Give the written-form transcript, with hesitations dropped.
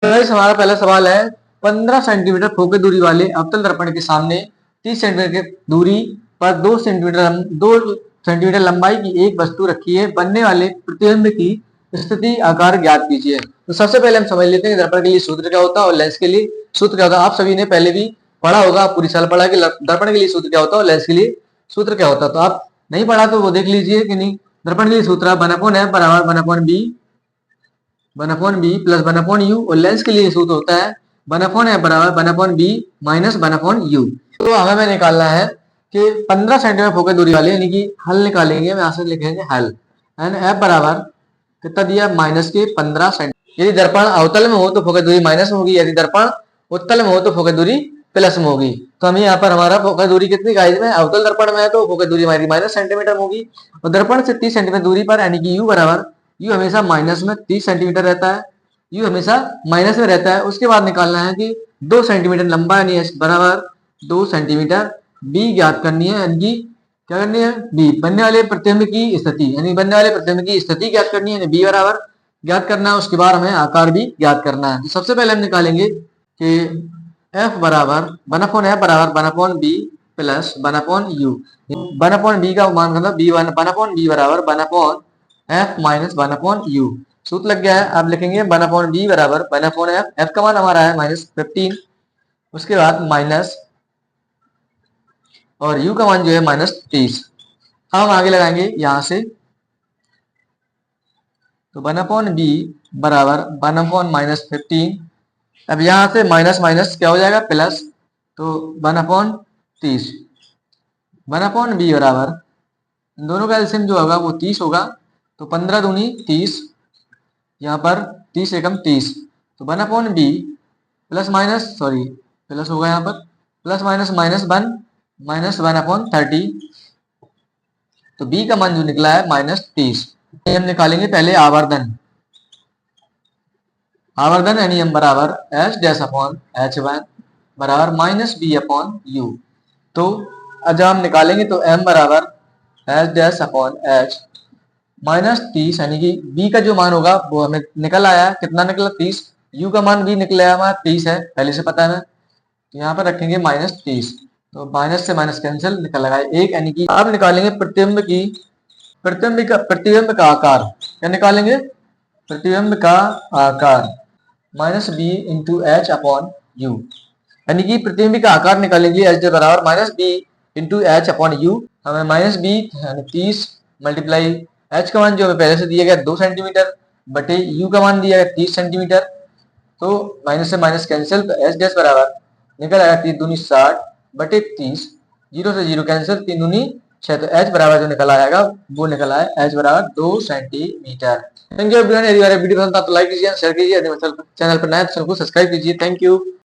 Guys हमारा पहला सवाल है 15 सेंटीमीटर फोकस दूरी वाले अवतल दर्पण के सामने 30 सेंटीमीटर की दूरी पर 2 सेंटीमीटर लंबाई की एक वस्तु रखी है। बनने वाले प्रतिबिंब की स्थिति आकार ज्ञात कीजिए। तो सबसे पहले हम समझ लेते हैं दर्पण के लिए सूत्र क्या होता है और लेंस के लिए सूत्र क्या होता है। आप सभी ने पहले भी पढ़ा होगा, पूरी साल पढ़ा कि दर्पण के लिए सूत्र क्या होता है और लेंस के लिए सूत्र क्या होता है। तो आप नहीं पढ़ा तो वो देख लीजिए कि नहीं। दर्पण के लिए सूत्र 1/f बराबर 1/b प्लस 1/u और लेंस के लिए सूत्र होता है 1/f बराबर 1/b माइनस 1/u। तो हमें निकालना है कि 15 सेंटीमीटर फोकस दूरी वाले यानी कि हल निकालेंगे, हम यहाँ से लिखेंगे हल एन एफ बराबर कितना दिया माइनस के 15 सेंटीमीटर। यदि दर्पण अवतल में हो तो फोकस दूरी माइनस में होगी, यदि दर्पण उत्तल में हो तो फोकस दूरी प्लस में होगी। तो हमें यहाँ पर हमारा फोकस दूरी कितनी गाइस में, अवतल दर्पण में है तो फोकस दूरी हमारी माइनस सेंटीमीटर होगी और दर्पण से 30 सेंटीमीटर दूरी पर यानी कि यू बराबर यू हमेशा माइनस में 30 सेंटीमीटर रहता है, यू हमेशा माइनस में रहता है। उसके बाद निकालना है कि 2 सेंटीमीटर लंबा यानी एच बराबर 2 सेंटीमीटर, बी ज्ञात करनी है यानी कि क्या करनी है बी बनने वाले प्रतिबिंब की स्थिति यानी बनने वाले प्रतिबिंब की स्थिति ज्ञात करनी है, बी बराबर ज्ञात करना है। उसके बाद हमें आकार भी ज्ञात करना है। तो सबसे पहले हम निकालेंगे कि एफ बराबर 1/f बराबर 1/b प्लस 1/u। 1/b का मान मतलब बी 1/b बराबर 1/f माइनस 1/u। सूत्र लग गया है। अब लिखेंगे 1/b बराबर 1/f, f का मान हमारा है -15, उसके बाद माइनस और u का मान जो है -30। हम आगे लगाएंगे यहां से तो 1/b बराबर 1/-15। अब यहां से माइनस माइनस क्या हो जाएगा प्लस, तो 1/30 1/b बराबर दोनों का एलसीएम जो होगा वो 30 होगा। तो 15 दूनी 30, यहाँ पर 30 एकम 30, तो 1/b plus minus sorry plus होगा यहाँ पर प्लस माइनस -1 माइनस 1/30। तो b का मान जो निकला है -30। हम निकालेंगे पहले आवर्धन। आवर्धन यानी m बराबर एच डैश अपॉन h1 बराबर -b/u। तो जब हम निकालेंगे तो m बराबर एच डैश अपॉन h -30 यानी कि b का जो मान होगा वो हमें निकल आया, कितना निकला 30, u का मान भी निकला हमारा 30 है, पहले से पता है हमें। तो यहाँ पर रखेंगे -30, तो माइनस से माइनस कैंसिल निकल लगा एक यानी कि अब निकालेंगे प्रतिबिंब का आकार। क्या निकालेंगे प्रतिबिंब का आकार -b into H upon you यानी कि प्रतिबिंब का आकार निकालेंगे एच बराबर -b into H upon you. हमें -b यानी 30 मल्टीप्लाई एच का मान जो हमें पहले से दिया गया 2 सेंटीमीटर बटे यू का मान दिया गया 30 सेंटीमीटर। तो माइनस से माइनस कैंसिल, तो एच डैश बराबर निकल आएगा 3 दूनी 60 बटे 30, 0 से 0 कैंसिल, 3 दूनी 6, तो एच बराबर जो निकल आएगा वो निकल आया एच बराबर 2 सेंटीमीटर। Thank you everyone. यदि वीडियो पसंद आता तो लाइक कीजिए, शेयर कीजिए, चैनल पर नए चैनल को सब्सक्राइब कीजिए। Thank you.